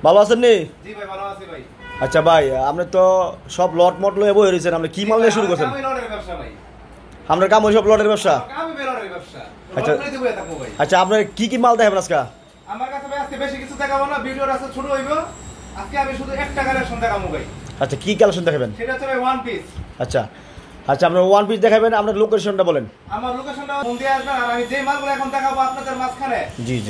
ভালো আছেন নি? জি ভাই ভালো আছি ভাই। আচ্ছা ভাই, আপনি তো সব লট মট লয়ে বই রয়েছেন, আপনি কি মাল নিয়ে শুরু করছেন? আমি লটের ব্যবসা ভাই। আপনার কাম ওই সব লটের ব্যবসা? আমি লটের ব্যবসা। আচ্ছা লট নিতে থাকবো ভাই। আচ্ছা, আপনার কি মাল দেখাবেন আজকে? আমার কাছে ভাই আজকে বেশি কিছু দেখাবো না, ভিডিওর আছে ছোট হইব। আজকে আমি শুধু একটা কালেকশন দেখাবো ভাই। আচ্ছা, কি কালেকশন দেখাবেন? সেটা হচ্ছে ভাই ওয়ান পিস। আচ্ছা আচ্ছা, আপনার ওয়ান পিস দেখাবেন, আপনার লোকেশনটা বলেন। আমার লোকেশনটা ফোন দিয়ে আসবেন, আর আমি যে মালগুলো এখন দেখাবো আপনাদের মাঝখানে,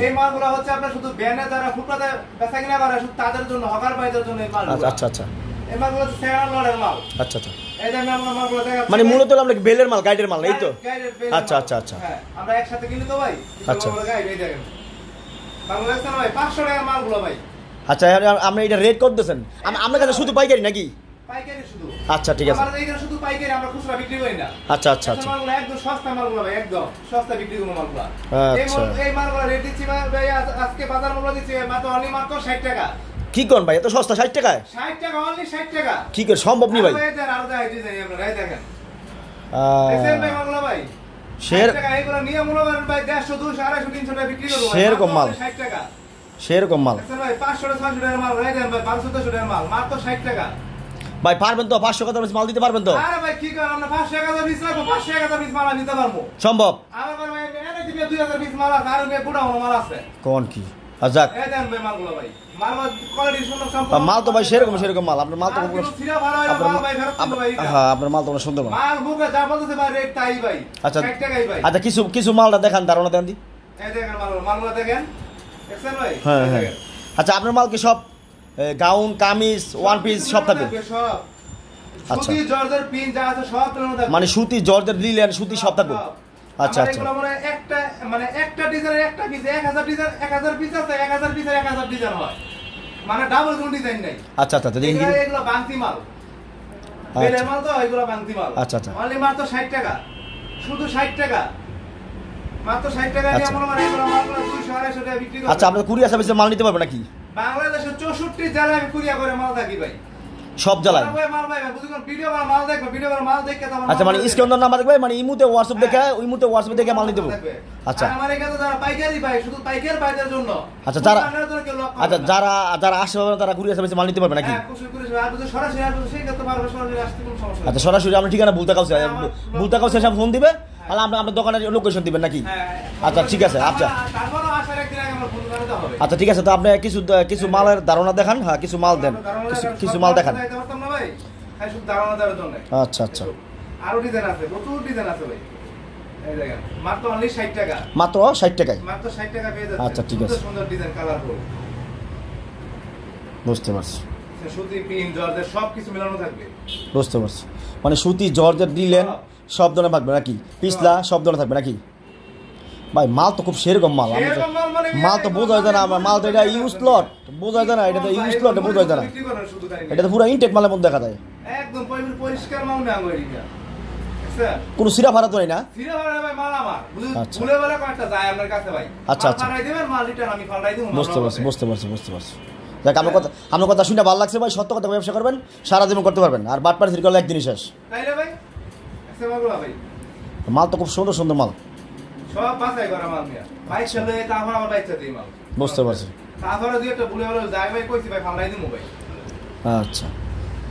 এই মালগুলো হচ্ছে আপনার শুধু ব্যানে যারা ফুটপাতে বেচা কিনা করে শুধু তাদের জন্য, হকার ভাইদের জন্য এই মালগুলো। আচ্ছা আচ্ছা, এই মালগুলো হচ্ছে সেকেন্ড লটের মাল। আচ্ছা আচ্ছা, এই যে আমি আপনার মালগুলো দেখাচ্ছি, মানে মূলত আমরা বেলের মাল, গাইডের মাল, এই তো? আচ্ছা আচ্ছা আচ্ছা, হ্যাঁ আমরা একসাথে কিনি তো ভাই। আচ্ছা গাইড এই দেখেন মালগুলো দেখছেন ভাই, 500 টাকার মালগুলো ভাই। আচ্ছা, আপনি এটা রেট করতেছেন? আপনার কাছে শুধু পাইকারি নাকি? পাইকারি শুধু। আচ্ছা ঠিক আছে, আমাদের এইখানে শুধু পাইকারি, আমরা খুচরা বিক্রি করি না। আচ্ছা আচ্ছা আচ্ছা, মালগুলো একদম সস্তা, মালগুলো ভাই একদম সস্তা বিক্রি করব মালগুলো। আচ্ছা, এই মালগুলো রেট দিচ্ছি ভাই আজকে বাজার মূল্য দিচ্ছি মাত্র 60 টাকা। কি কোন ভাই, এত সস্তা 60 টাকায়? 60 টাকা, অনলি 60 টাকা। কি করে সম্ভব নি ভাই? এই দেন আর দেখাই দিই আপনারা, এই দেখেন দেখেন ভাই মালগুলো ভাই শের টাকা। এইগুলো নিয়ে মূল্য করেন ভাই 150 200 250 300 টাকা বিক্রি করব ভাই। সেরকম মাল 60 টাকা, সেরকম মাল দেখেন ভাই 500 600 টাকার মাল। এই দেন ভাই 1200 টাকার মাল মাত্র 60 টাকা। ভাই পারবেন তো? 500 টাকা মাল দিতে পারবেন তো? আরে ভাই কি করেন, আমরা 500 টাকা পিস রাখবো, 500 টাকা পিস মাল নিতে পারবো সম্ভব? আমার ভাই এনে দিবে 2000 পিস মাল আছে, আর গোটা মাল আছে। কোন কি আজাক এই দেন ভাই মালগুলো ভাই, মাল কোয়ালিটি সুন্দর সম্পূর্ণ। মাল তো ভাই সেরকম মাল, আপনার মাল তো সিরা ভালো হয় মাল ভাই, ফেরত দিতে ভাই। হ্যাঁ, আপনার মাল তো সুন্দর মাল বুকে যা বলতেছে ভাই রেট তাই ভাই। আচ্ছা 60 টাকাই ভাই। আচ্ছা, কিছু মালটা দেখান, ধারণা দেন দি। এই দেখেন মালগুলো দেখেন, দেখছেন ভাই? হ্যাঁ হ্যাঁ, আচ্ছা আপনার মাল কি সব গাউন, কামিজ, ওয়ান পিস সব থাকবে? সব আচ্ছা, সুতি জর্জের পিন যা আছে সব থাকবে, মানে সুতি, জর্জের, লিলেন, সুতি সব থাকবে? আচ্ছা আচ্ছা, এগুলো মানে একটা ডিজাইনের একটা পিস 1000 ডিজাইন, 1000 পিস আছে, 1000 পিসের 1000 ডিজাইন হয়, মানে ডাবল কোনো ডিজাইন নাই। আচ্ছা আচ্ছা, দেখি এগুলো বাংতি মাল, বেলের মাল তো, এগুলো বাংতি মাল। আচ্ছা আচ্ছা, অনলি মাত্র 60 টাকা, শুধু 60 টাকা, মাত্র 60 টাকা দিয়ে আমরা মানে এগুলো মালগুলো 200 250 টাকা বিক্রি করি। আচ্ছা, আপনার কুরিয়ার সার্ভিসে মাল নিতে পারবে নাকি? বাংলাদেশের 64 জেলায় আমি কুরিয়া করে মাল থাকি ভাই, সব জেলায়? মাল ভাই বুঝুন, ভিডিও করে মাল দেখবে, ভিডিও করে মাল দেখে তো। আচ্ছা, মানে স্ক্রিন নাম্বার দেখবে, মানে ইমুতে হোয়াটসঅ্যাপ দেখে, ওই মুহূর্তে হোয়াটসঅ্যাপ দেখে মাল নিতে দেবো? আচ্ছা, আমার এখানে যারা পাইকারি ভাই, শুধু পাইকারি ভাইদের জন্য। আচ্ছা আচ্ছা, যারা আসবে তারা কুরিয়ার সার্ভিসে মাল নিতে পারবে নাকি? হ্যাঁ, আর যদি সরাসরি আসবে সেই ক্ষেত্রে পারবে, সরাসরি আসতে কোনো সমস্যা নেই। আচ্ছা, সরাসরি আপনার ঠিকানা ভুলতা কাউসে সব ফোন দিবে, তাহলে আপনার দোকানের লোকেশন দিবেন নাকি? আচ্ছা ঠিক আছে, আচ্ছা আচ্ছা ঠিক আছে, তো আপনি কিছু মালের ধারণা দেখান। হ্যাঁ, কিছু মাল দেন, কিছু মাল দেখান। আচ্ছা আচ্ছা, আরো ডিজাইন আছে, প্রচুর ডিজাইন আছে ভাই। এই দেখেন মাত্র অনলি 60 টাকা, মাত্র 60 টাকায়? মাত্র 60 টাকা পেয়ে যাচ্ছেন। আচ্ছা ঠিক আছে, সুন্দর ডিজাইন, কালারফুল, বুঝতে পারছি। সুতি, পিন, জর্জেট সব কিছু মিলানো থাকবে। বুঝতে পারছি, মানে সুতি, জর্জেট, দিলেন সব ধরনের থাকবে নাকি? পিছলা সব ধরনের থাকবে নাকি? ভাই মাল তো খুব সেরকম মাল, মাল তো বোঝা যায় না আমার মাল তো, এটা ইউজ লট বোঝা যায় না, এটা তো ইউজ লট বোঝা যায় না, এটা তো পুরো ইনটেক মালের মধ্যে দেখা যায়, একদম পরিষ্কার মাল না এটা। কোনো সিরা ভাড়া তো নাই না? সিরা ভাড়া ভাই মাল আমার ভুলে বলে কয়েকটা যায় আপনার কাছে ভাই। আচ্ছা আচ্ছা, ফাড়াই দিবেন মাল, রিটার্ন আমি ফাড়াই দেব। বুঝতে পারছি বুঝতে পারছি বুঝতে পারছি। দেখ, আমার কথা শুনে ভালো লাগছে ভাই, সত্য কথা ব্যবসা করবেন, সারা জীবন করতে পারবেন, আর বাটপার ফির করলে একদিনই শেষ। তাইলে ভাই এসে মালগুলো ভাই, মাল তো খুব সুন্দর সুন্দর মাল, সব বাছাই করা মাল নিয়া ভাই, চলে তারপর আমার বাইচা দেই মাল। বুঝতে পারছি, তারপরে দুই একটা ভুলে বলে যায় ভাই, কইছি ভাই ফাড়াই দেব ভাই। আচ্ছা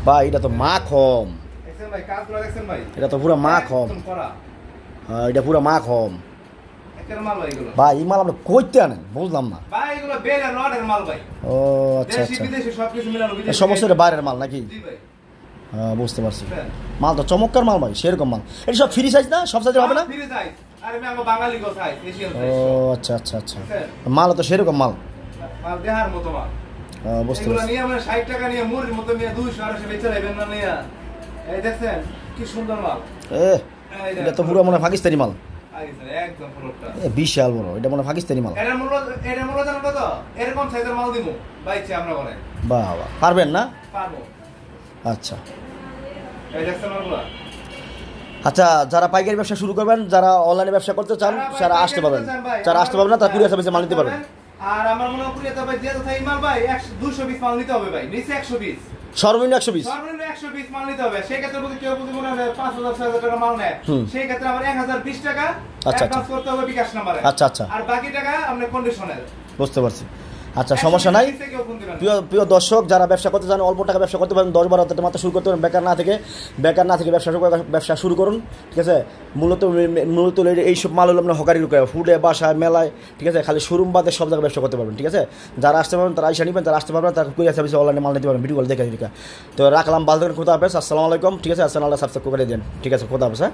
ভাই, এটা তো মাখম, দেখছেন ভাই কাজগুলো, দেখছেন ভাই এটা তো পুরো মাখম। হ্যাঁ, এটা পুরো মাখম ভাই। এই মাল আপনি কইতে আনেন বুঝলাম না ভাই, এগুলো বেলের লটের মাল ভাই। ও আচ্ছা আচ্ছা, বিদেশি সব কিছু মিলানো, সমস্ত বাইরের মাল নাকি? জি ভাই, হ্যাঁ বুঝতে পারছি। মাল তো চমৎকার মাল ভাই, সেরকম মাল। এটা সব ফ্রি সাইজ না? সব সাইজে হবে না? ফ্রি সাইজ, আরে আমি আমার বাঙালি গো সাইজ, এশিয়ান সাইজ। ও আচ্ছা আচ্ছা আচ্ছা, মাল তো সেরকম মাল, মাল দেহার মতো মাল। বুঝতে এগুলো পারছি। নিয়ে আমরা 60 টাকা নিয়ে মুড়ির মতো নিয়ে 200 250 বেচে লাইবেন না নিয়ে। এই দেখছেন কি সুন্দর মাল। এটা তো পুরো মনে হয় পাকিস্তানি মাল, একদম পুরোটা বিশাল বড়। এটা মনে হয় পাকিস্তানি মাল। এর মূল্য জানো কত? এরকম সাইজের মাল দিমু বাইছে আমরা বলে। বাহ বাহ, পারবেন না? পারবো। আচ্ছা এই দেখছেন মালগুলো। আচ্ছা, যারা পাইকারি ব্যবসা শুরু করবেন, যারা অনলাইনে ব্যবসা করতে চান, যারা আসতে পারবেন, যারা আসতে পারবেন না তারা কুরিয়ার সার্ভিসে মাল নিতে পারবেন। আর আমার মনে হয় কুরিয়াতে ভাই দিয়ে থাকে মাল ভাই 200 পিস মাল নিতে হবে ভাই, নিচে 100 পিস, সর্বনিম্ন 100 পিস, সর্বনিম্ন 100 পিস মাল নিতে হবে। সেই ক্ষেত্রে যদি কেউ মনে হয় 5000 6000 টাকা মাল নেয়, সেই ক্ষেত্রে আমার 1020 টাকা অ্যাডভান্স করতে হবে বিকাশ নম্বরে। আচ্ছা আচ্ছা, আর বাকি টাকা আপনি কন্ডিশনার। বুঝতে পারছি। আচ্ছা সমস্যা নাই, প্রিয় দর্শক, যারা ব্যবসা করতে চান, অল্প টাকা ব্যবসা করতে পারেন, 10-12 হাজার মাত্র শুরু করতে পারেন, বেকার না থেকে ব্যবসা শুরু করুন, ঠিক আছে। মূলত এইসব মাল হলো আপনার হকারি লুকে ফুডে, বাসায়, মেলায়, ঠিক আছে, খালি শোরুম বাদে সব জায়গায় ব্যবসা করতে পারবেন, ঠিক আছে। যারা আসতে পারবেন তারা আইসা নিবেন, যারা আসতে পারবেন তারা কুরিয়ার সার্ভিসে অনলাইনে মাল নিতে পারবেন, ভিডিও কল দেখে। তো রাখলাম, ভালো থাকেন, খোদা হাফেজ, আসসালামু আলাইকুম, ঠিক আছে। আসসালাম, আল্লাহ সাবস্ক্রাইব করে দেন, ঠিক আছে, খোদা হাফেজ, হ্যাঁ।